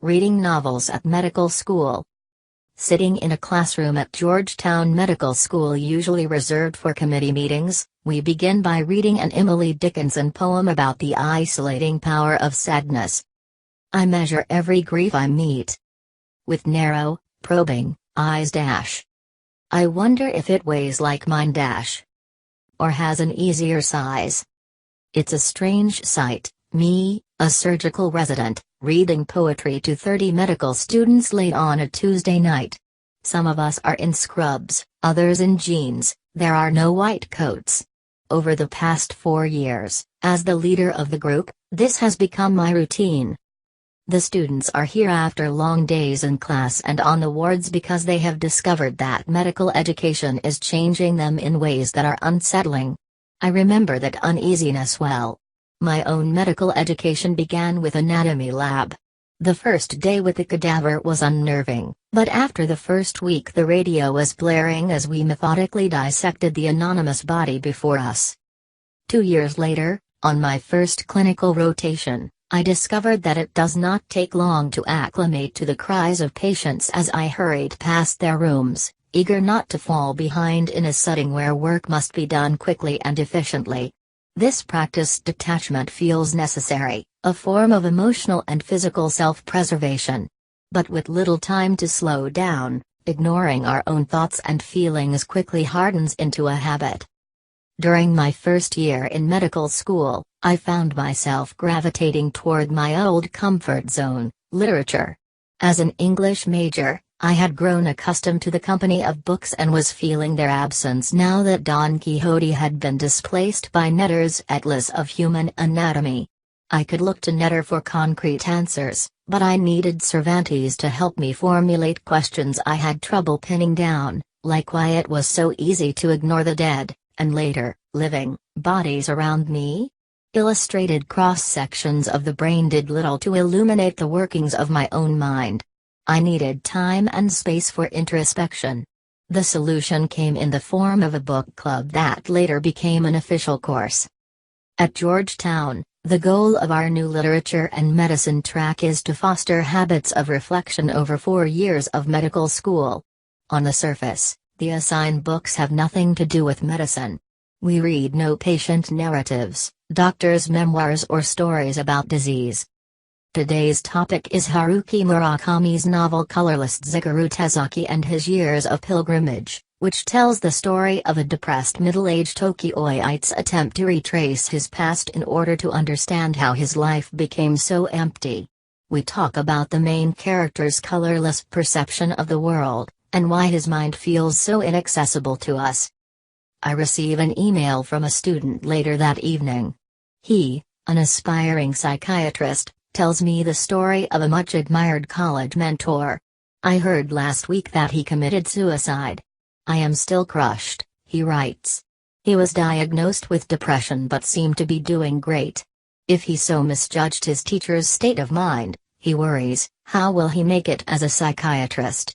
reading novels at medical school. Sitting in a classroom at Georgetown Medical School, usually reserved for committee meetings, we begin by reading an Emily Dickinson poem about the isolating power of sadness. I measure every grief I meet with narrow, probing eyes. I wonder if it weighs like mine. Or has an easier size. It's a strange sight, me, a surgical resident, reading poetry to 30 medical students late on a Tuesday night. Some of us are in scrubs, others in jeans, there are no white coats. Over the past 4 years, as the leader of the group, this has become my routine. The students are here after long days in class and on the wards because they have discovered that medical education is changing them in ways that are unsettling. I remember that uneasiness well. My own medical education began with anatomy lab. The first day with the cadaver was unnerving, but after the first week the radio was blaring as we methodically dissected the anonymous body before us. 2 years later, on my first clinical rotation, I discovered that it does not take long to acclimate to the cries of patients as I hurried past their rooms, eager not to fall behind in a setting where work must be done quickly and efficiently. This practiced detachment feels necessary, a form of emotional and physical self-preservation. But with little time to slow down, ignoring our own thoughts and feelings quickly hardens into a habit. During my first year in medical school, I found myself gravitating toward my old comfort zone, literature. As an English major, I had grown accustomed to the company of books and was feeling their absence now that Don Quixote had been displaced by Netter's Atlas of Human Anatomy. I could look to Netter for concrete answers, but I needed Cervantes to help me formulate questions I had trouble pinning down, like why it was so easy to ignore the dead, and later, living, bodies around me? Illustrated cross-sections of the brain did little to illuminate the workings of my own mind. I needed time and space for introspection. The solution came in the form of a book club that later became an official course. At Georgetown, the goal of our new literature and medicine track is to foster habits of reflection over 4 years of medical school. On the surface, the assigned books have nothing to do with medicine. We read no patient narratives, doctors' memoirs or stories about disease. Today's topic is Haruki Murakami's novel Colorless Zigaru Tezaki and His Years of Pilgrimage, which tells the story of a depressed middle-aged Tokyoite's attempt to retrace his past in order to understand how his life became so empty. We talk about the main character's colorless perception of the world, and why his mind feels so inaccessible to us. I receive an email from a student later that evening. He, an aspiring psychiatrist, tells me the story of a much-admired college mentor. I heard last week that he committed suicide. I am still crushed, he writes. He was diagnosed with depression but seemed to be doing great. If he so misjudged his teacher's state of mind, he worries, how will he make it as a psychiatrist?